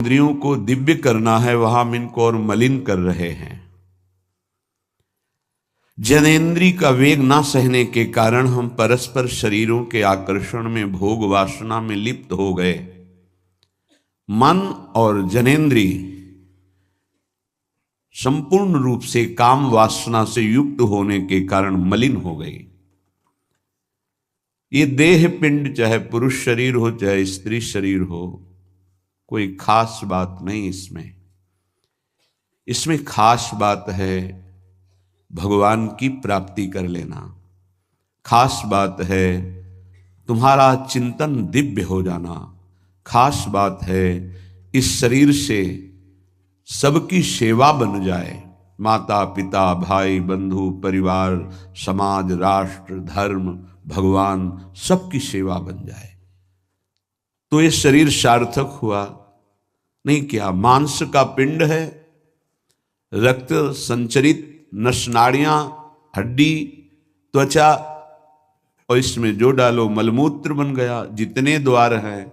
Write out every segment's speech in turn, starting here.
इंद्रियों को दिव्य करना है, वहां हम इनको और मलिन कर रहे हैं। जनेन्द्रिय का वेग ना सहने के कारण हम परस्पर शरीरों के आकर्षण में, भोग वासना में लिप्त हो गए। मन और जनेन्द्रिय संपूर्ण रूप से काम वासना से युक्त होने के कारण मलिन हो गई। ये देह पिंड, चाहे पुरुष शरीर हो चाहे स्त्री शरीर हो, कोई खास बात नहीं इसमें खास बात है भगवान की प्राप्ति कर लेना। खास बात है तुम्हारा चिंतन दिव्य हो जाना। खास बात है इस शरीर से सबकी सेवा बन जाए। माता पिता भाई बंधु परिवार समाज राष्ट्र धर्म भगवान सबकी सेवा बन जाए तो ये शरीर सार्थक हुआ। नहीं क्या मांस का पिंड है, रक्त संचरित नसनाड़ियां हड्डी त्वचा, और इसमें जो डालो मलमूत्र बन गया। जितने द्वार हैं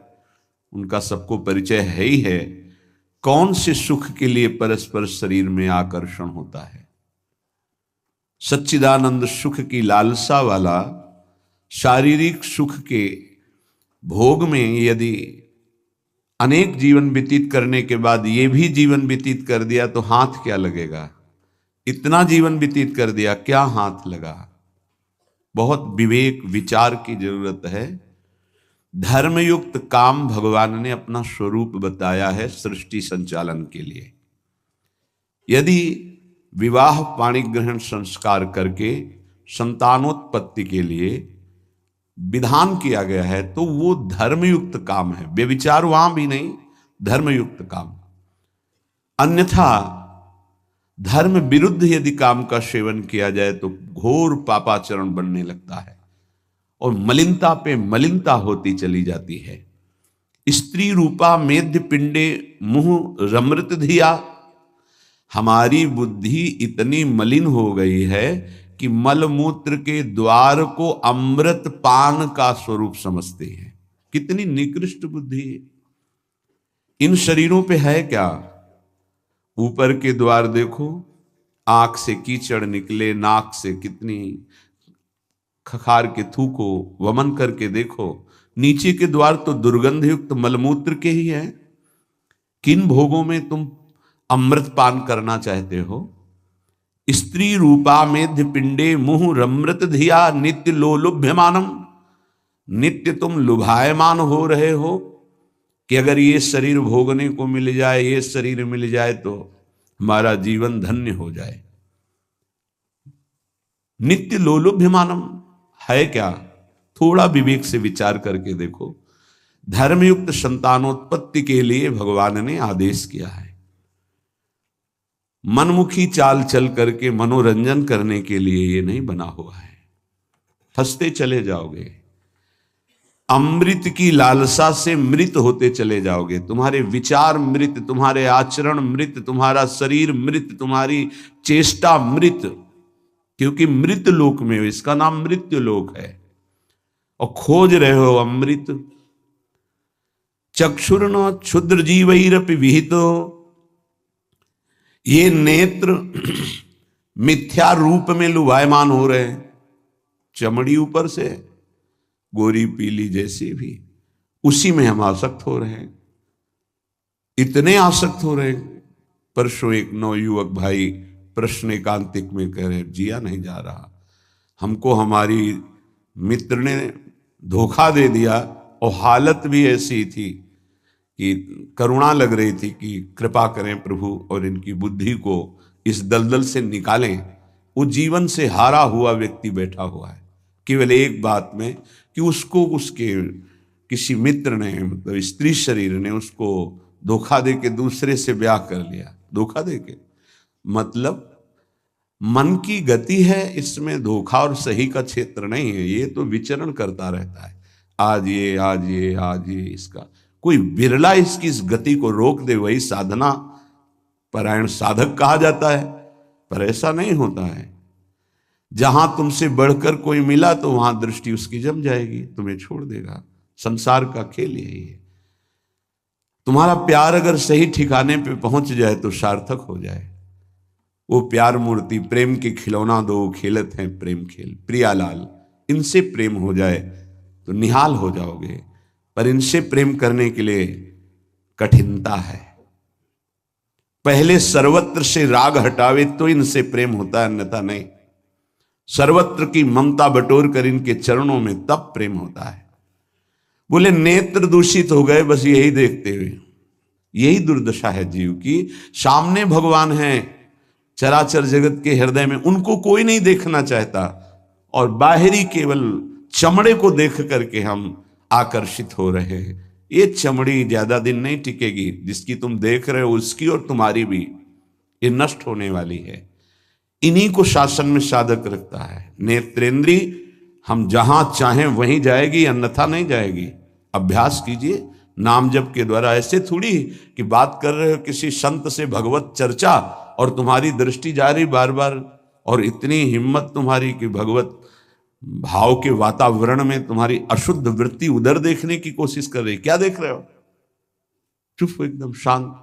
उनका सबको परिचय है ही है। कौन से सुख के लिए परस्पर शरीर में आकर्षण होता है? सच्चिदानंद सुख की लालसा वाला शारीरिक सुख के भोग में यदि अनेक जीवन व्यतीत करने के बाद ये भी जीवन व्यतीत कर दिया तो हाथ क्या लगेगा? इतना जीवन व्यतीत कर दिया, क्या हाथ लगा? बहुत विवेक विचार की जरूरत है। धर्मयुक्त काम भगवान ने अपना स्वरूप बताया है सृष्टि संचालन के लिए। यदि विवाह पाणिग्रहण संस्कार करके संतानोत्पत्ति के लिए विधान किया गया है तो वो धर्मयुक्त काम है। व्यभिचार वहां भी नहीं, धर्मयुक्त काम। अन्यथा धर्म विरुद्ध यदि काम का सेवन किया जाए तो घोर पापाचरण बनने लगता है और मलिनता पे मलिनता होती चली जाती है। स्त्री रूपा मेध्य पिंडे मुंह रमृत धिया। हमारी बुद्धि इतनी मलिन हो गई है कि मलमूत्र के द्वार को अमृत पान का स्वरूप समझते हैं। कितनी निकृष्ट बुद्धि है। इन शरीरों पे है क्या? ऊपर के द्वार देखो, आंख से कीचड़ निकले, नाक से कितनी खखार के थूको, वमन करके देखो। नीचे के द्वार तो दुर्गंध युक्त मलमूत्र के ही है। किन भोगों में तुम अमृत पान करना चाहते हो? स्त्री रूपा मेध्य पिंडे मुंह रमृत धिया नित्य लोलुभ्यमानम। नित्य तुम लुभायमान हो रहे हो कि अगर ये शरीर भोगने को मिल जाए, ये शरीर मिल जाए तो हमारा जीवन धन्य हो जाए। नित्य लोलुभ्यमानम है क्या? थोड़ा विवेक से विचार करके देखो। धर्मयुक्त संतानोत्पत्ति के लिए भगवान ने आदेश किया है। मनमुखी चाल चल करके मनोरंजन करने के लिए ये नहीं बना हुआ है। फंसते चले जाओगे। अमृत की लालसा से मृत होते चले जाओगे। तुम्हारे विचार मृत, तुम्हारे आचरण मृत, तुम्हारा शरीर मृत, तुम्हारी चेष्टा मृत। क्योंकि मृत लोक में, इसका नाम मृत्यु लोक है, और खोज रहे हो अमृत। चक्षुर्न क्षुद्र जीवैरपि विहितो। ये नेत्र मिथ्या रूप में लुभायमान हो रहे हैं। चमड़ी ऊपर से गोरी पीली जैसी भी, उसी में हम आसक्त हो रहे हैं। इतने आसक्त हो रहे हैं। परसों एक नवयुवक भाई प्रश्न एकांतिक में कह रहे, जिया नहीं जा रहा, हमको हमारी मित्र ने धोखा दे दिया और हालत भी ऐसी थी कि करुणा लग रही थी कि कृपा करें प्रभु और इनकी बुद्धि को इस दलदल से निकालें। वो जीवन से हारा हुआ व्यक्ति बैठा हुआ है केवल एक बात में कि उसको उसके किसी मित्र ने, मतलब स्त्री शरीर ने उसको धोखा दे के दूसरे से ब्याह कर लिया। धोखा दे के मतलब मन की गति है, इसमें धोखा और सही का क्षेत्र नहीं है। ये तो विचरण करता रहता है, आज ये आज ये आज ये। इसका कोई बिरला इसकी इस गति को रोक दे, वही साधना परायण साधक कहा जाता है। पर ऐसा नहीं होता है। जहां तुमसे बढ़कर कोई मिला तो वहां दृष्टि उसकी जम जाएगी, तुम्हें छोड़ देगा। संसार का खेल यही है। तुम्हारा प्यार अगर सही ठिकाने पे पहुंच जाए तो सार्थक हो जाए। वो प्यार मूर्ति प्रेम के खिलौना दो खेलत हैं प्रेम खेल, प्रियालाल, इनसे प्रेम हो जाए तो निहाल हो जाओगे। पर इनसे प्रेम करने के लिए कठिनता है। पहले सर्वत्र से राग हटावे तो इनसे प्रेम होता है, अन्यथा नहीं। सर्वत्र की ममता बटोर कर इनके चरणों में तब प्रेम होता है। बोले नेत्र दूषित हो गए बस यही देखते हुए। यही दुर्दशा है जीव की। सामने भगवान हैं चराचर जगत के हृदय में, उनको कोई नहीं देखना चाहता, और बाहरी केवल चमड़े को देख करके हम आकर्षित हो रहे हैं। ये चमड़ी ज्यादा दिन नहीं टिकेगी, जिसकी तुम देख रहे हो उसकी और तुम्हारी भी, ये नष्ट होने वाली है। इन्हीं को शासन में साधक रखता है। नेत्रेंद्री हम जहां चाहें वहीं जाएगी, अन्यथा नहीं जाएगी। अभ्यास कीजिए नाम जप के द्वारा। ऐसे थोड़ी कि बात कर रहे हो किसी संत से भगवत चर्चा और तुम्हारी दृष्टि जा रही बार बार, और इतनी हिम्मत तुम्हारी कि भगवत भाव के वातावरण में तुम्हारी अशुद्ध वृत्ति उधर देखने की कोशिश कर रही। क्या देख रहे हो? चुप हो, एकदम शांत।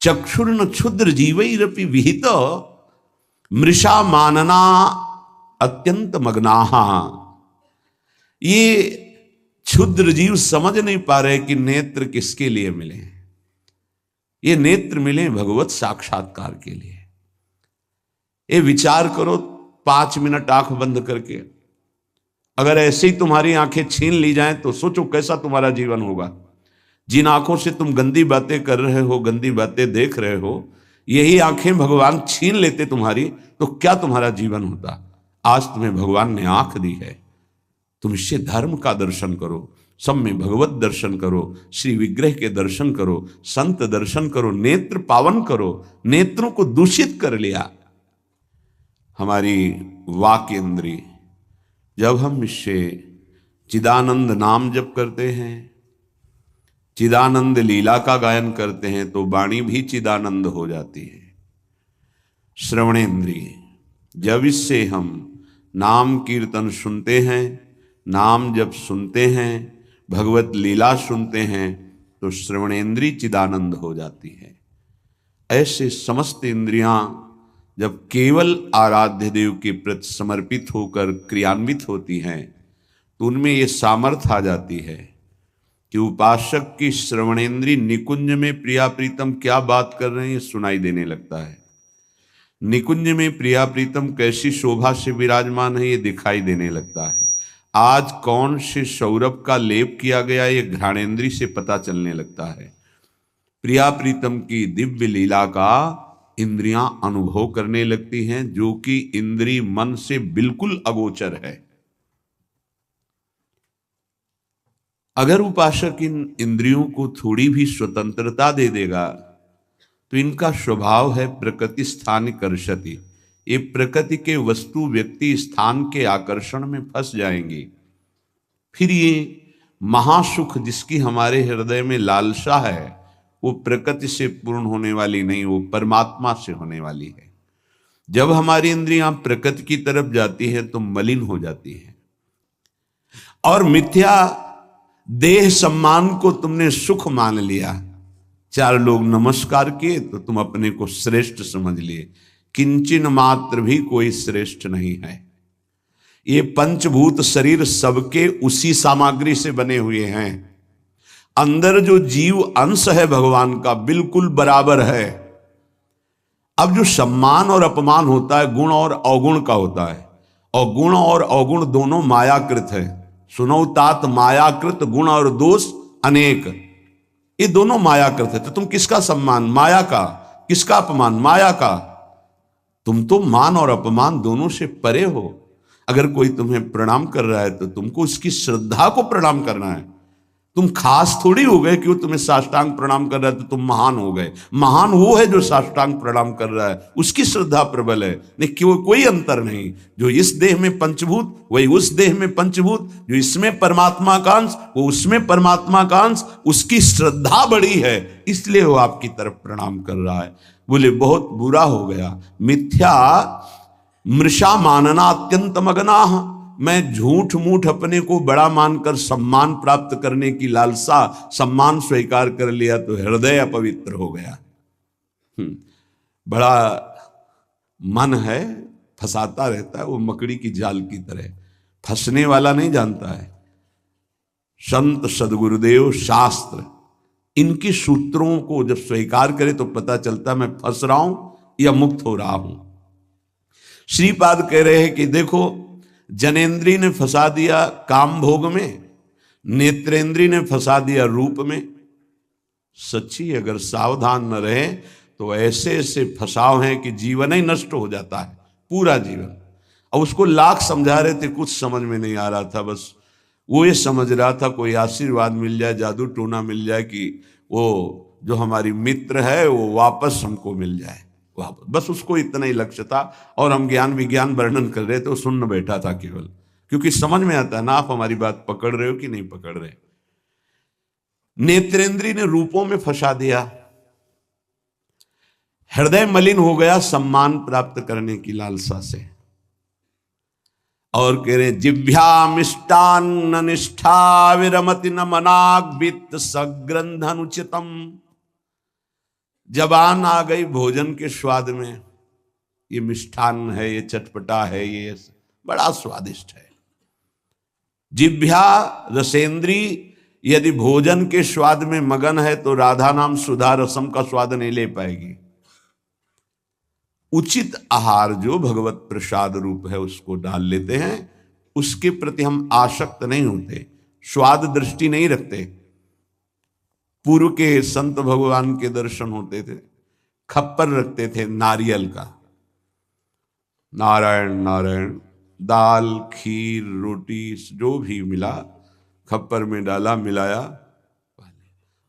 चक्षुर्न क्षुद्र जीवैरपि विहित मृषा मानना अत्यंत मग्नाहा। ये क्षुद्र जीव समझ नहीं पा रहे कि नेत्र किसके लिए मिले। ये नेत्र मिले भगवत साक्षात्कार के लिए। ये विचार करो 5 मिनट आंख बंद करके, अगर ऐसे ही तुम्हारी आंखें छीन ली जाएं तो सोचो कैसा तुम्हारा जीवन होगा। जिन आंखों से तुम गंदी बातें कर रहे हो, गंदी बातें देख रहे हो, यही आंखें भगवान छीन लेते तुम्हारी, तो क्या तुम्हारा जीवन होता। आज तुम्हें भगवान ने आंख दी है, तुम इससे धर्म का दर्शन करो, सब में भगवत दर्शन करो, श्री विग्रह के दर्शन करो, संत दर्शन करो, नेत्र पावन करो। नेत्रों को दूषित कर लिया हमारी वाक इंद्री। जब हम इससे चिदानंद नाम जप करते हैं, चिदानंद लीला का गायन करते हैं, तो वाणी भी चिदानंद हो जाती है। श्रवणेन्द्रिय, जब इससे हम नाम कीर्तन सुनते हैं, नाम जब सुनते हैं, भगवत लीला सुनते हैं, तो श्रवणेन्द्रिय चिदानंद हो जाती है। ऐसे समस्त इंद्रियां जब केवल आराध्य देव के प्रति समर्पित होकर क्रियान्वित होती हैं, तो उनमें ये सामर्थ्य आ जाती है कि उपासक की श्रवणेन्द्रिय निकुंज में प्रिया प्रीतम क्या बात कर रहे हैं ये सुनाई देने लगता है। निकुंज में प्रिया प्रीतम कैसी शोभा से विराजमान है ये दिखाई देने लगता है। आज कौन से सौरभ का लेप किया गया ये घ्राणेन्द्रिय से पता चलने लगता है। प्रिया प्रीतम की दिव्य लीला का इंद्रियां अनुभव करने लगती हैं, जो कि इंद्रिय मन से बिल्कुल अगोचर है। अगर उपासक इन इंद्रियों को थोड़ी भी स्वतंत्रता दे देगा तो इनका स्वभाव है प्रकृति स्थान कर्षति। ये प्रकृति के वस्तु व्यक्ति स्थान के आकर्षण में फंस जाएंगी। फिर ये महासुख जिसकी हमारे हृदय में लालसा है वो प्रकृति से पूर्ण होने वाली नहीं, वो परमात्मा से होने वाली है। जब हमारी इंद्रियां प्रकृति की तरफ जाती है तो मलिन हो जाती है, और मिथ्या देह सम्मान को तुमने सुख मान लिया। 4 लोग नमस्कार किए तो तुम अपने को श्रेष्ठ समझ लिए। किंचन मात्र भी कोई श्रेष्ठ नहीं है। ये पंचभूत शरीर सबके उसी सामग्री से बने हुए हैं। अंदर जो जीव अंश है भगवान का बिल्कुल बराबर है। अब जो सम्मान और अपमान होता है गुण और अवगुण का होता है, और गुण और अवगुण दोनों मायाकृत है। सुनो तात मायाकृत गुण और दोष अनेक, ये दोनों मायाकृत है। तो तुम किसका सम्मान? माया का। किसका अपमान? माया का। तुम तो मान और अपमान दोनों से परे हो। अगर कोई तुम्हें प्रणाम कर रहा है तो तुमको उसकी श्रद्धा को प्रणाम करना है। तुम खास थोड़ी हो गए कि वो तुम्हें साष्टांग प्रणाम कर रहा है तो तुम महान हो गए। महान वो है जो साष्टांग प्रणाम कर रहा है, उसकी श्रद्धा प्रबल है। नहीं कि वो कोई अंतर नहीं। जो इस देह में पंचभूत वही उस देह में पंचभूत, जो इसमें परमात्मा का अंश वो उसमें परमात्मा का अंश, उसकी श्रद्धा बड़ी है इसलिए वो आपकी तरफ प्रणाम कर रहा है। बोले बहुत बुरा हो गया। मिथ्या मृषा मानना अत्यंत मगना। मैं झूठ मूठ अपने को बड़ा मानकर सम्मान प्राप्त करने की लालसा, सम्मान स्वीकार कर लिया तो हृदय अपवित्र हो गया। बड़ा मन है, फंसाता रहता है, वो मकड़ी की जाल की तरह, फंसने वाला नहीं जानता है। संत सदगुरुदेव शास्त्र इनकी सूत्रों को जब स्वीकार करे तो पता चलता मैं फंस रहा हूं या मुक्त हो रहा हूं। श्रीपाद कह रहे हैं कि देखो, जनेन्द्री ने फंसा दिया काम भोग में, नेत्रेंद्री ने फंसा दिया रूप में। सच्ची अगर सावधान न रहे तो ऐसे ऐसे फंसाव हैं कि जीवन ही नष्ट हो जाता है, पूरा जीवन। अब उसको लाख समझा रहे थे, कुछ समझ में नहीं आ रहा था। बस वो ये समझ रहा था कोई आशीर्वाद मिल जाए, जादू टोना मिल जाए कि वो जो हमारी मित्र है वो वापस हमको मिल जाए वापस, बस उसको इतना ही लक्ष्य था। और हम ज्ञान विज्ञान वर्णन कर रहे थे, वो सुन बैठा था केवल, क्योंकि समझ में आता है ना आप हमारी बात पकड़ रहे हो कि नहीं पकड़ रहे। नेत्रेंद्री ने रूपों में फंसा दिया, हृदय मलिन हो गया सम्मान प्राप्त करने की लालसा से। और कह रहे जिभ्या मिष्टान्न निष्ठा विरमति न मनाग वित्त सग्रंथ अनुचितम। जबान आ गई भोजन के स्वाद में, ये मिष्ठान्न है, ये चटपटा है, ये बड़ा स्वादिष्ट है। जिभ्या रसेंद्री यदि भोजन के स्वाद में मगन है तो राधा नाम सुधा रसम का स्वाद नहीं ले पाएगी। उचित आहार जो भगवत प्रसाद रूप है उसको डाल लेते हैं, उसके प्रति हम आसक्त नहीं होते, स्वाद दृष्टि नहीं रखते। पूर्व के संत भगवान के दर्शन होते थे, खप्पर रखते थे नारियल का, नारायण नारायण, दाल खीर रोटी जो भी मिला खप्पर में डाला मिलाया।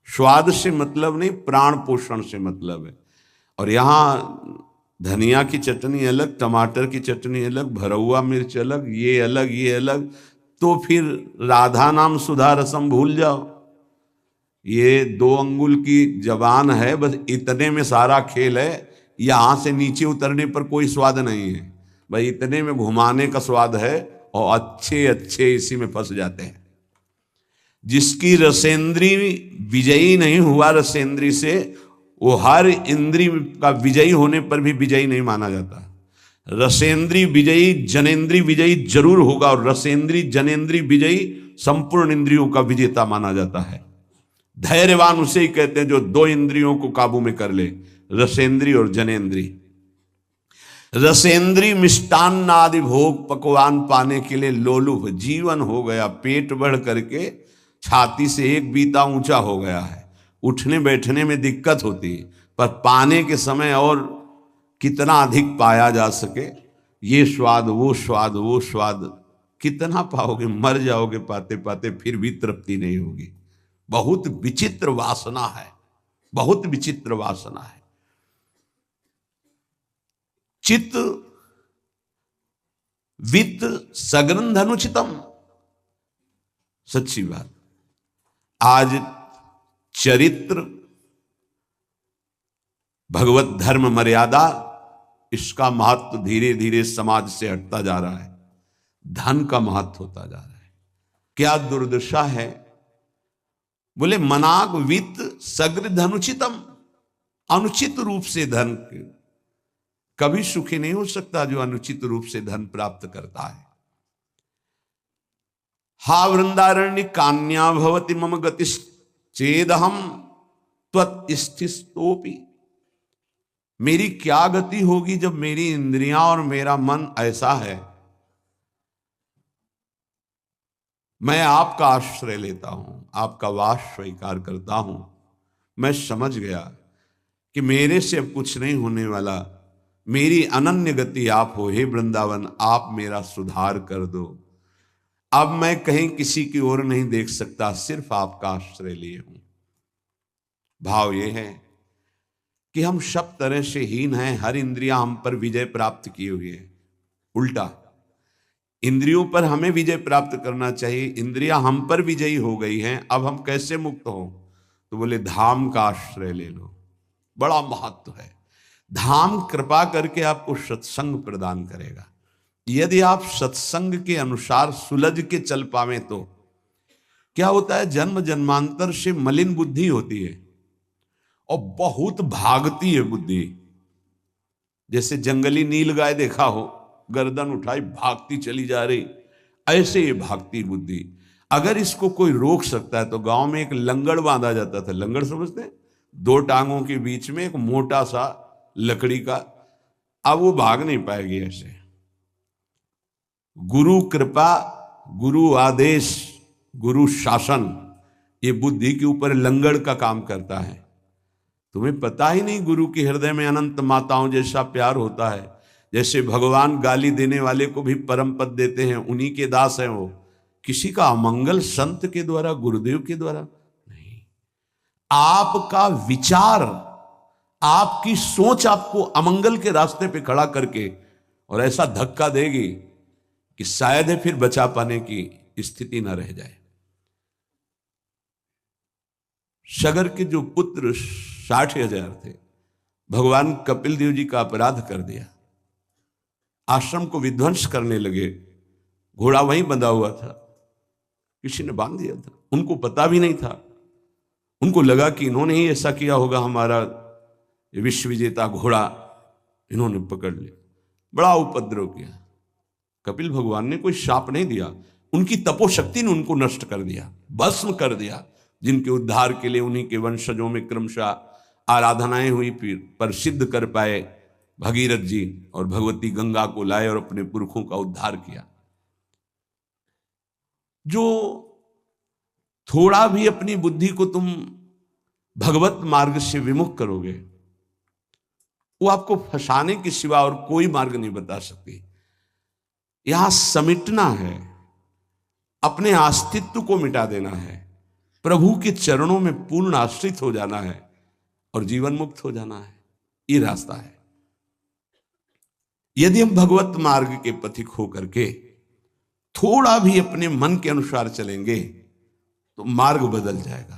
स्वाद से मतलब नहीं, प्राण पोषण से मतलब है। और यहाँ धनिया की चटनी अलग, टमाटर की चटनी अलग, भरौआ मिर्च अलग, ये अलग ये अलग, तो फिर राधा नाम सुधा रसम भूल जाओ। ये 2 अंगुल की जबान है, बस इतने में सारा खेल है। यहां से नीचे उतरने पर कोई स्वाद नहीं है, भाई इतने में घुमाने का स्वाद है, और अच्छे अच्छे इसी में फंस जाते हैं। जिसकी रसेंद्री विजयी नहीं हुआ रसेंद्री से, वो हर इंद्री का विजयी होने पर भी विजयी नहीं माना जाता। रसेंद्री विजयी जनेन्द्री विजयी जरूर होगा, और रसेंद्री जनेन्द्री विजयी संपूर्ण इंद्रियों का विजेता माना जाता है। धैर्यवान उसे ही कहते हैं जो 2 इंद्रियों को काबू में कर ले, रसेंद्री और जनेन्द्री। रसेंद्री मिष्टान्न आदि भोग पकवान पाने के लिए लोलुप जीवन हो गया, पेट बढ़ करके छाती से 1 बीता ऊंचा हो गया है। उठने बैठने में दिक्कत होती है, पर पाने के समय और कितना अधिक पाया जा सके, ये स्वाद वो स्वाद वो स्वाद कितना पाओगे, मर जाओगे पाते पाते, फिर भी तृप्ति नहीं होगी। बहुत विचित्र वासना है, बहुत विचित्र वासना है। चित्त वित्त सग्रंथ अनुचितम। सच्ची बात, आज चरित्र भगवत धर्म मर्यादा इसका महत्व धीरे धीरे समाज से हटता जा रहा है, धन का महत्व होता जा रहा है। क्या दुर्दशा है। बोले मनाग वित्त सग्र धनुचितम, अनुचित रूप से धन कभी सुखी नहीं हो सकता जो अनुचित रूप से धन प्राप्त करता है। हा वृंदारण्य कान्या भवति मम गतिश्चेदहम त्वत्स्थितोपि। मेरी क्या गति होगी जब मेरी इंद्रियां और मेरा मन ऐसा है। मैं आपका आश्रय लेता हूं, आपका वास स्वीकार करता हूं। मैं समझ गया कि मेरे से अब कुछ नहीं होने वाला, मेरी अनन्य गति आप हो। हे वृंदावन, आप मेरा सुधार कर दो। अब मैं कहीं किसी की ओर नहीं देख सकता, सिर्फ आपका आश्रय लिए हूं। भाव यह है कि हम सब तरह से हीन हैं, हर इंद्रियां हम पर विजय प्राप्त की हुई है। उल्टा इंद्रियों पर हमें विजय प्राप्त करना चाहिए, इंद्रियां हम पर विजयी हो गई हैं, अब हम कैसे मुक्त हो। तो बोले धाम का आश्रय ले लो, बड़ा महत्व है। धाम कृपा करके आपको सत्संग प्रदान करेगा। यदि आप सत्संग के अनुसार सुलझ के चल पावे तो क्या होता है, जन्म जन्मांतर से मलिन बुद्धि होती है और बहुत भागती है बुद्धि। जैसे जंगली नीलगाय देखा हो, गर्दन उठाई भागती चली जा रही, ऐसे ये भागती बुद्धि। अगर इसको कोई रोक सकता है तो गांव में एक लंगड़ बांधा जाता था। लंगड़ समझते हैं? 2 टांगों के बीच में एक मोटा सा लकड़ी का। अब वो भाग नहीं पाएगी ऐसे। गुरु कृपा, गुरु आदेश, गुरु शासन, ये बुद्धि के ऊपर लंगड़ का काम करता है। तुम्हें पता ही नहीं गुरु के हृदय में अनंत माताओं जैसा प्यार होता है। जैसे भगवान गाली देने वाले को भी परम पद देते हैं, उन्हीं के दास हैं वो। किसी का अमंगल संत के द्वारा, गुरुदेव के द्वारा नहीं। आपका विचार, आपकी सोच आपको अमंगल के रास्ते पे खड़ा करके और ऐसा धक्का देगी कि शायद है फिर बचा पाने की स्थिति ना रह जाए। सगर के जो पुत्र 60,000 थे, भगवान कपिल देव जी का अपराध कर दिया, आश्रम को विध्वंस करने लगे। घोड़ा वहीं बंधा हुआ था, किसी ने बांध दिया था, उनको पता भी नहीं था। उनको लगा कि इन्होंने ही ऐसा किया होगा, हमारा विश्व विजेता घोड़ा इन्होंने पकड़ लिया। बड़ा उपद्रव किया। कपिल भगवान ने कोई शाप नहीं दिया, उनकी तपोशक्ति ने उनको नष्ट कर दिया, भस्म कर दिया। जिनके उद्धार के लिए उन्हीं के वंशजों में क्रमशः आराधनाएं हुई, फिर पर सिद्ध कर पाए भगीरथ जी और भगवती गंगा को लाए और अपने पुरखों का उद्धार किया। जो थोड़ा भी अपनी बुद्धि को तुम भगवत मार्ग से विमुख करोगे, वो आपको फंसाने के सिवा और कोई मार्ग नहीं बता सकती। यहां समिटना है, अपने अस्तित्व को मिटा देना है, प्रभु के चरणों में पूर्ण आश्रित हो जाना है और जीवन मुक्त हो जाना है। ये रास्ता है। यदि हम भगवत मार्ग के पथिक होकर के थोड़ा भी अपने मन के अनुसार चलेंगे तो मार्ग बदल जाएगा।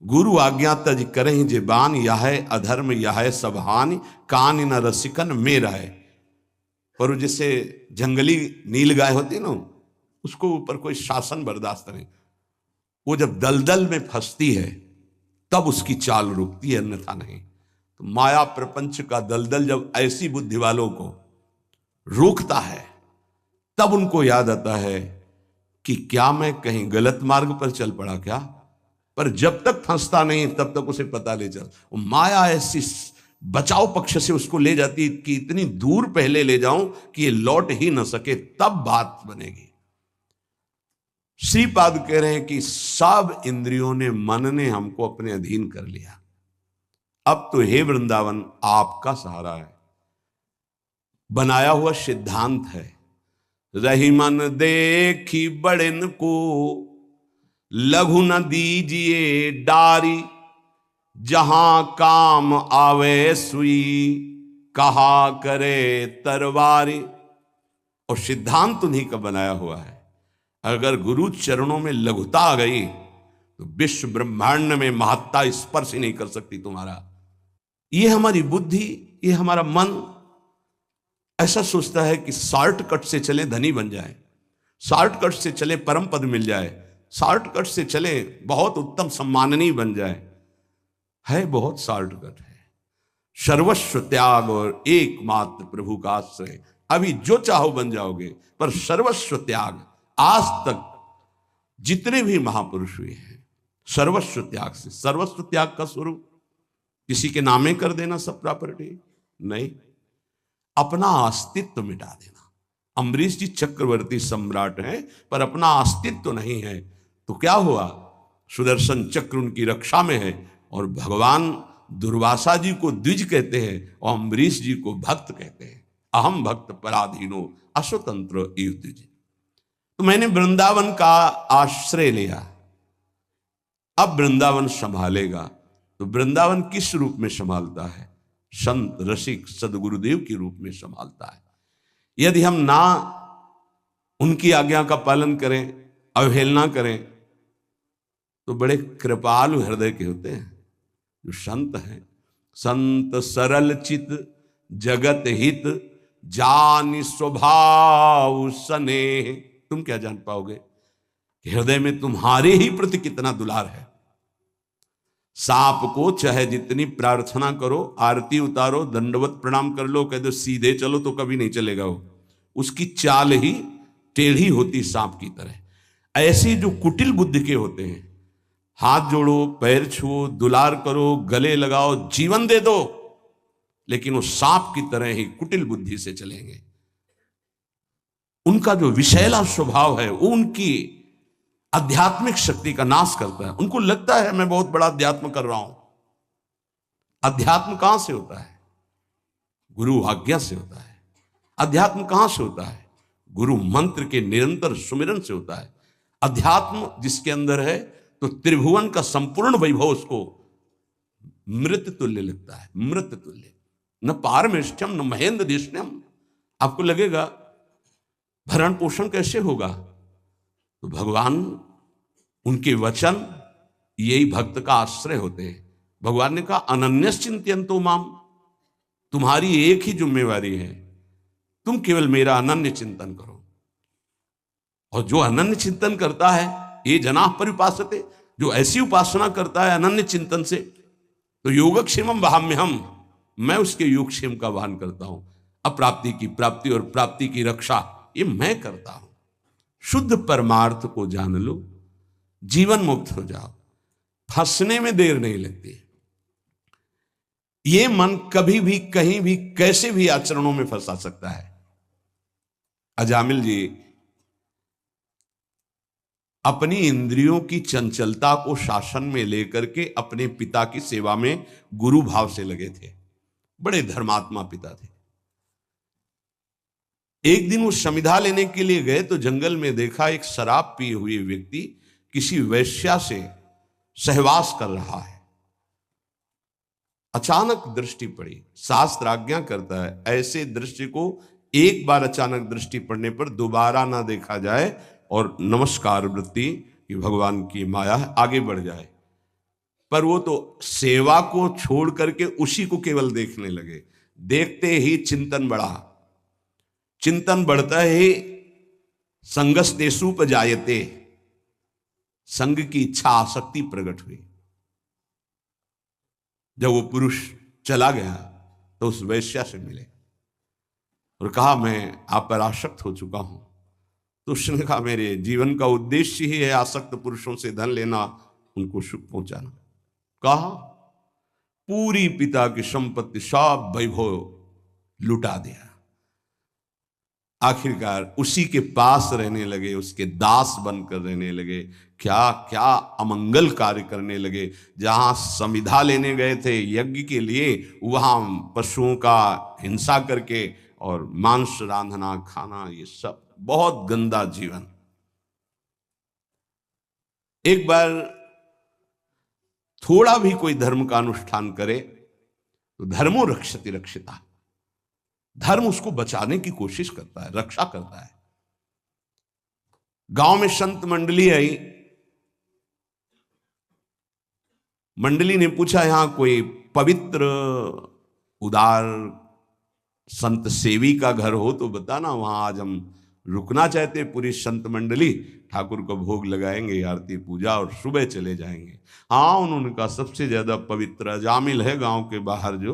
गुरु आज्ञा तज करहि जेबान, यह अधर्म यह सब हानि, कान न रसिकन मेरा है। पर जैसे जंगली नीलगाय होती है ना, उसको ऊपर कोई शासन बर्दाश्त नहीं। वो जब दलदल में फंसती है तब उसकी चाल रुकती है, अन्यथा नहीं। तो माया प्रपंच का दलदल जब ऐसी बुद्धि वालों को रोकता है तब उनको याद आता है कि क्या मैं कहीं गलत मार्ग पर चल पड़ा क्या। पर जब तक फंसता नहीं तब तक उसे पता ले चल। माया ऐसी बचाव पक्ष से उसको ले जाती कि इतनी दूर पहले ले जाऊं कि ये लौट ही ना सके, तब बात बनेगी। श्रीपाद कह रहे हैं कि सब इंद्रियों ने, मन ने हमको अपने अधीन कर लिया। अब तो हे वृंदावन आपका सहारा है। बनाया हुआ सिद्धांत है, रही मन देखी बड़न को, लघु न दीजिए डारी, जहां काम आवे सुई, कहा करे तरवारी। और सिद्धांत उन्हीं का बनाया हुआ है। अगर गुरु चरणों में लघुता आ गई तो विश्व ब्रह्मांड में महत्ता स्पर्श ही नहीं कर सकती तुम्हारा। ये हमारी बुद्धि, ये हमारा मन ऐसा सोचता है कि शॉर्टकट से चले धनी बन जाए, शॉर्टकट से चले परम पद मिल जाए, शॉर्टकट से चले बहुत उत्तम सम्माननीय बन जाए। है बहुत शॉर्टकट है, सर्वस्व त्याग और एकमात्र प्रभु का आश्रय। अभी जो चाहो बन जाओगे, पर सर्वस्व त्याग। आज तक जितने भी महापुरुष हुए हैं सर्वस्व त्याग से। सर्वस्व त्याग का स्वरूप किसी के नामे कर देना सब प्रॉपर्टी नहीं, अपना अस्तित्व मिटा देना। अम्बरीश जी चक्रवर्ती सम्राट हैं पर अपना अस्तित्व नहीं है, तो क्या हुआ? सुदर्शन चक्र उनकी रक्षा में है और भगवान दुर्वासा जी को द्विज कहते हैं और अम्बरीश जी को भक्त कहते हैं। अहम भक्त पराधीनो अस्वतंत्र इव द्विज। तो मैंने वृंदावन का आश्रय लिया, अब वृंदावन संभालेगा। तो वृंदावन किस रूप में संभालता है? संत रसिक सदगुरुदेव के रूप में संभालता है। यदि हम ना उनकी आज्ञा का पालन करें, अवहेलना करें, तो बड़े कृपालु हृदय के होते हैं जो संत हैं। संत सरल चित जगत हित, जानि स्वभाव स्नेह। तुम क्या जान पाओगे कि हृदय में तुम्हारे ही प्रति कितना दुलार है। सांप को चाहे जितनी प्रार्थना करो, आरती उतारो, दंडवत प्रणाम कर लो, कह दो सीधे चलो तो कभी नहीं चलेगा वो, उसकी चाल ही टेढ़ी होती सांप की तरह। ऐसे जो कुटिल बुद्धि के होते हैं, हाथ जोड़ो, पैर छुओ, दुलार करो, गले लगाओ, जीवन दे दो, लेकिन वो सांप की तरह ही कुटिल बुद्धि से चलेंगे। उनका जो विषैला स्वभाव है वो उनकी आध्यात्मिक शक्ति का नाश करता है। उनको लगता है मैं बहुत बड़ा अध्यात्म कर रहा हूं। अध्यात्म कहां से होता है? गुरु आज्ञा से होता है। अध्यात्म कहां से होता है? गुरु मंत्र के निरंतर सुमिरन से होता है। अध्यात्म जिसके अंदर है तो त्रिभुवन का संपूर्ण वैभव उसको मृत तुल्य लगता है, मृत तुल्य। न पारमेष्ठ्यम न महेंद्र दिष्ण्यम। आपको लगेगा भरण पोषण कैसे होगा? तो भगवान, उनके वचन यही भक्त का आश्रय होते हैं। भगवान ने कहा अनन्यश्चिंत्यन्तो माम, तुम्हारी एक ही जिम्मेवारी है, तुम केवल मेरा अनन्य चिंतन करो। और जो अनन्य चिंतन करता है, ये जना परिपासते, जो ऐसी उपासना करता है अनन्य चिंतन से, तो योगक्षेमम वहाम्यहम, मैं उसके योगक्षेम का वाहन करता हूं। अप्राप्ति की प्राप्ति और प्राप्ति की रक्षा ये मैं करता हूं। शुद्ध परमार्थ को जान लो, जीवन मुक्त हो जाओ, फंसने में देर नहीं लगती। ये मन कभी भी कहीं भी कैसे भी आचरणों में फंसा सकता है। अजामिल जी अपनी इंद्रियों की चंचलता को शासन में लेकर के अपने पिता की सेवा में गुरु भाव से लगे थे। बड़े धर्मात्मा पिता थे। एक दिन वो समिधा लेने के लिए गए तो जंगल में देखा एक शराब पिए हुए व्यक्ति किसी वैश्या से सहवास कर रहा है। अचानक दृष्टि पड़ी। शास्त्र आज्ञा करता है ऐसे दृश्य को एक बार अचानक दृष्टि पड़ने पर दोबारा ना देखा जाए और नमस्कार वृत्ति कि भगवान की माया है, आगे बढ़ जाए। पर वो तो सेवा को छोड़ करके उसी को केवल देखने लगे। देखते ही चिंतन बढ़ा। चिंतन बढ़ता ही संगस्तेषुपजायते, संग की इच्छा आसक्ति प्रकट हुई। जब वो पुरुष चला गया तो उस वैश्या से मिले और कहा मैं आप पर आसक्त हो चुका हूं। तो उसने कहा मेरे जीवन का उद्देश्य ही है आसक्त पुरुषों से धन लेना, उनको सुख पहुंचाना। कहा पूरी पिता की संपत्ति सब वैभव लुटा दिया। आखिरकार उसी के पास रहने लगे, उसके दास बनकर रहने लगे। क्या क्या अमंगल कार्य करने लगे। जहां समिधा लेने गए थे यज्ञ के लिए, वहां पशुओं का हिंसा करके और मांस रांधना खाना, ये सब बहुत गंदा जीवन। एक बार थोड़ा भी कोई धर्म का अनुष्ठान करे तो धर्मो रक्षति रक्षिता, धर्म उसको बचाने की कोशिश करता है, रक्षा करता है। गांव में संत मंडली आई। मंडली ने पूछा यहां कोई पवित्र उदार संत सेवी का घर हो तो बताना, वहां आज हम रुकना चाहते। पूरी संत मंडली ठाकुर को भोग लगाएंगे, आरती पूजा और सुबह चले जाएंगे। हाँ, उन्होंने कहा सबसे ज्यादा पवित्र अजामिल है गांव के बाहर, जो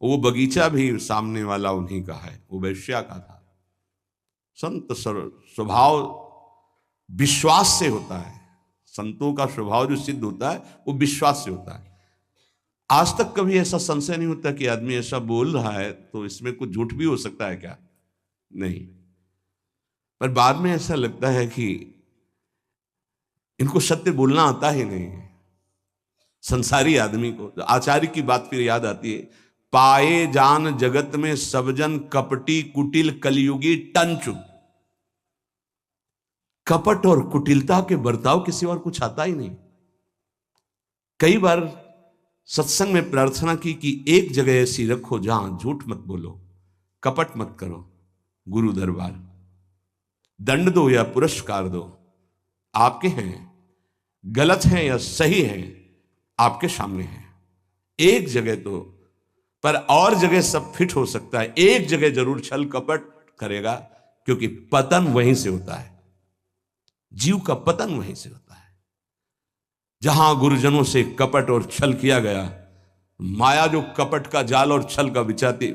वो बगीचा भी सामने वाला उन्हीं का है, वो वैश्या का था। संत स्वभाव विश्वास से होता है। संतों का स्वभाव जो सिद्ध होता है वो विश्वास से होता है। आज तक कभी ऐसा संशय नहीं होता कि आदमी ऐसा बोल रहा है तो इसमें कुछ झूठ भी हो सकता है क्या? नहीं। पर बाद में ऐसा लगता है कि इनको सत्य बोलना आता ही नहीं है। संसारी आदमी को आचार्य की बात फिर याद आती है, पाए जान जगत में सबजन कपटी कुटिल कलयुगी टंचु। कपट और कुटिलता के बर्ताव के सिवा और कुछ आता ही नहीं। कई बार सत्संग में प्रार्थना की कि एक जगह ऐसी रखो जहां झूठ मत बोलो, कपट मत करो। गुरु दरबार, दंड दो या पुरस्कार दो, आपके हैं। गलत हैं या सही हैं, आपके सामने हैं। एक जगह तो पर और जगह सब फिट हो सकता है, एक जगह जरूर छल कपट करेगा, क्योंकि पतन वहीं से होता है, जीव का पतन वहीं से होता है। जहां गुरुजनों से कपट और छल किया गया, माया जो कपट का जाल और छल का बिछाती,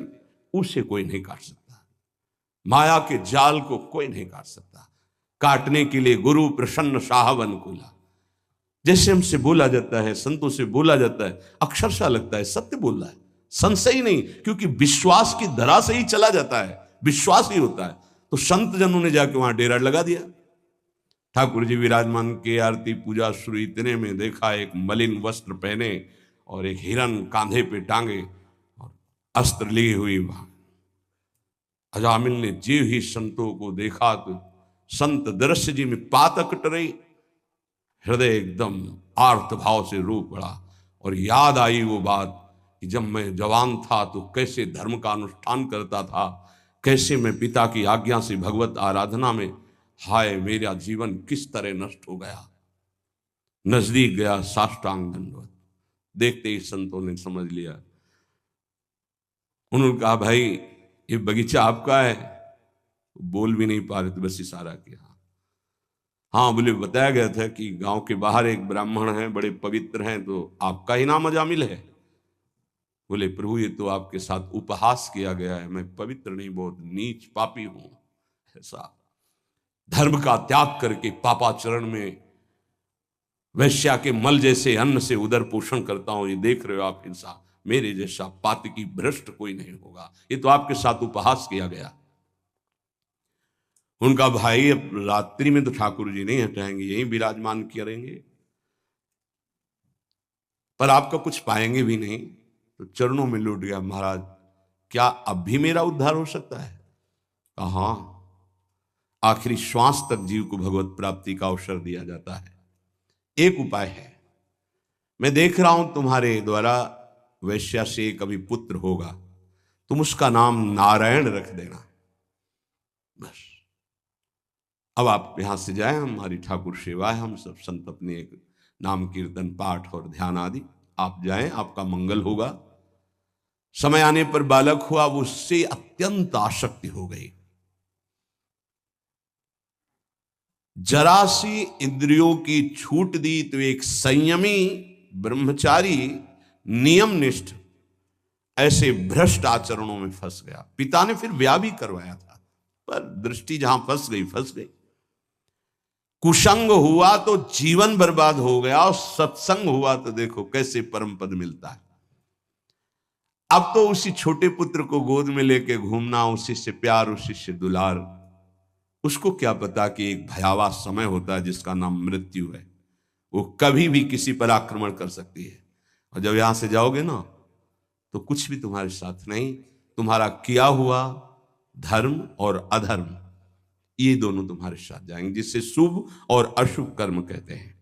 उसे कोई नहीं काट सकता। माया के जाल को कोई नहीं काट सकता। काटने के लिए गुरु प्रसन्न साहब अनुकूला, जैसे हमसे बोला जाता है, संतों से बोला जाता है, अक्षरशः लगता है सत्य बोल रहा है, संशय ही नहीं, क्योंकि विश्वास की धरा से ही चला जाता है, विश्वास ही होता है। तो संत जनों ने जाके वहां डेरा लगा दिया। ठाकुर जी विराजमान के आरती पूजा शुरू, इतने में देखा एक मलिन वस्त्र पहने और एक हिरन कांधे पे टांगे और अस्त्र लिए हुई वहां। अजामिल ने जीव ही संतों को देखा तो संत दृश्य जी में पातक टरे, हृदय एकदम आर्त भाव से रो पड़ा और याद आई वो बात कि जब मैं जवान था तो कैसे धर्म का अनुष्ठान करता था, कैसे मैं पिता की आज्ञा से भगवत आराधना में, हाय मेरा जीवन किस तरह नष्ट हो गया। नजदीक गया, साष्टांग दंडवत, देखते ही संतों ने समझ लिया। उन्होंने कहा भाई ये बगीचा आपका है? बोल भी नहीं पा रहे थे, बस इशारा किया। हाँ बोले, बताया गया था कि गांव के बाहर एक ब्राह्मण है, बड़े पवित्र हैं, तो आपका ही नाम अजामिल है। बोले प्रभु ये तो आपके साथ उपहास किया गया है, मैं पवित्र नहीं, बहुत नीच पापी हूं। ऐसा धर्म का त्याग करके पापाचरण में वैश्या के मल जैसे अन्न से उदर पोषण करता हूं, ये देख रहे हो आप हिंसा, मेरे जैसा पातकी भ्रष्ट कोई नहीं होगा, ये तो आपके साथ उपहास किया गया। उनका भाई अब रात्रि में तो ठाकुर जी नहीं हटाएंगे, यहीं विराजमान करेंगे, पर आपका कुछ पाएंगे भी नहीं। तो चरणों में लौट गया, महाराज क्या अब भी मेरा उद्धार हो सकता है? कहा हाँ, आखिरी श्वास तक जीव को भगवत प्राप्ति का अवसर दिया जाता है। एक उपाय है, मैं देख रहा हूं तुम्हारे द्वारा वैश्या से कभी पुत्र होगा, तुम उसका नाम नारायण रख देना, बस। अब आप यहां से जाए, हमारी ठाकुर सेवा है, हम सब संत अपने एक नाम कीर्तन पाठ और ध्यान आदि, आप जाएं, आपका मंगल होगा। समय आने पर बालक हुआ, वो उससे अत्यंत आसक्ति हो गई, जरा सी इंद्रियों की छूट दी तो एक संयमी ब्रह्मचारी नियमनिष्ठ ऐसे भ्रष्ट आचरणों में फंस गया। पिता ने फिर ब्याह भी करवाया था, पर दृष्टि जहां फंस गई। कुसंग हुआ तो जीवन बर्बाद हो गया, और सत्संग हुआ तो देखो कैसे परम पद मिलता है। अब तो उसी छोटे पुत्र को गोद में लेके घूमना, उसी से प्यार, उसी से दुलार। उसको क्या पता कि एक भयावह समय होता है जिसका नाम मृत्यु है, वो कभी भी किसी पर आक्रमण कर सकती है। और जब यहां से जाओगे ना तो कुछ भी तुम्हारे साथ नहीं, तुम्हारा किया हुआ धर्म और अधर्म ये दोनों तुम्हारे साथ जाएंगे, जिससे शुभ और अशुभ कर्म कहते हैं।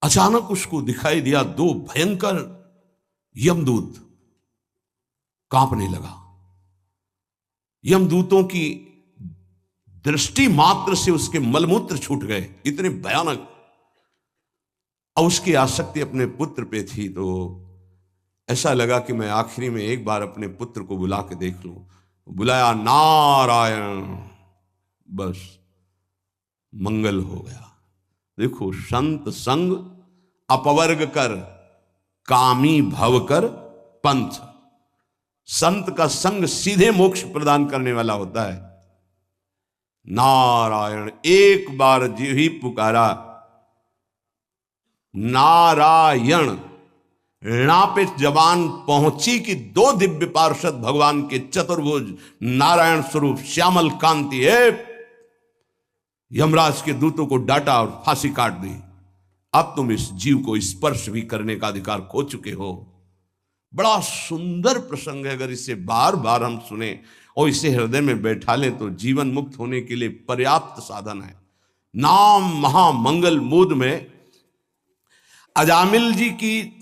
अचानक उसको दिखाई दिया दो भयंकर यमदूत, कांपने लगा। यमदूतों की दृष्टि मात्र से उसके मलमूत्र छूट गए, इतने भयानक। और उसकी आसक्ति अपने पुत्र पे थी, तो ऐसा लगा कि मैं आखिरी में एक बार अपने पुत्र को बुला के देख लूं। बुलाया, नारायण, बस मंगल हो गया। देखो, संत संग अपवर्ग कर, कामी भव कर पंथ। संत का संग सीधे मोक्ष प्रदान करने वाला होता है। नारायण, एक बार जी ही पुकारा नारायण, णा पे जबान पहुंची कि दो दिव्य पार्षद भगवान के चतुर्भुज नारायण स्वरूप श्यामल कांति है, यमराज के दूतों को डांटा और फांसी काट दी। अब तुम इस जीव को स्पर्श भी करने का अधिकार खो चुके हो। बड़ा सुंदर प्रसंग है, अगर इसे बार बार हम सुने और इसे हृदय में बैठा लें तो जीवन मुक्त होने के लिए पर्याप्त साधन है। नाम महामंगल मूद में अजामिल जी की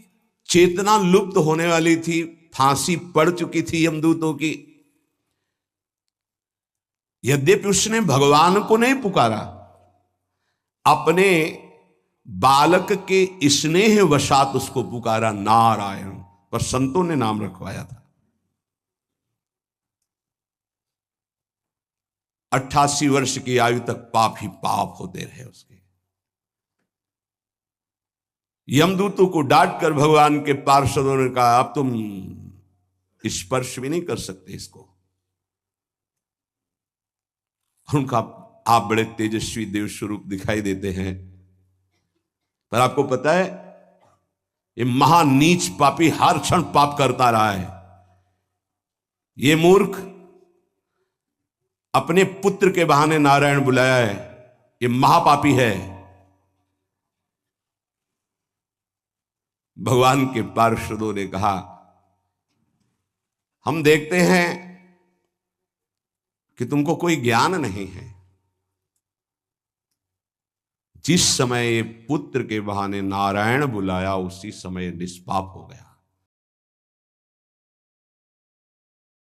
चेतना लुप्त होने वाली थी, फांसी पड़ चुकी थी यमदूतों की। यद्यपि उसने भगवान को नहीं पुकारा, अपने बालक के स्नेह वशात उसको पुकारा नारायण। पर संतों ने नाम रखवाया था। 88 वर्ष की आयु तक पाप ही पाप होते रहे उसके। यमदूतों को डांट कर भगवान के पार्षदों ने कहा अब तुम स्पर्श भी नहीं कर सकते इसको। उनका आप बड़े तेजस्वी देव स्वरूप दिखाई देते हैं, पर आपको पता है ये महानीच पापी हर क्षण पाप करता रहा है। ये मूर्ख अपने पुत्र के बहाने नारायण बुलाया है, ये महापापी है। भगवान के पार्षदों ने कहा हम देखते हैं कि तुमको कोई ज्ञान नहीं है। जिस समय पुत्र के बहाने नारायण बुलाया उसी समय निष्पाप हो गया।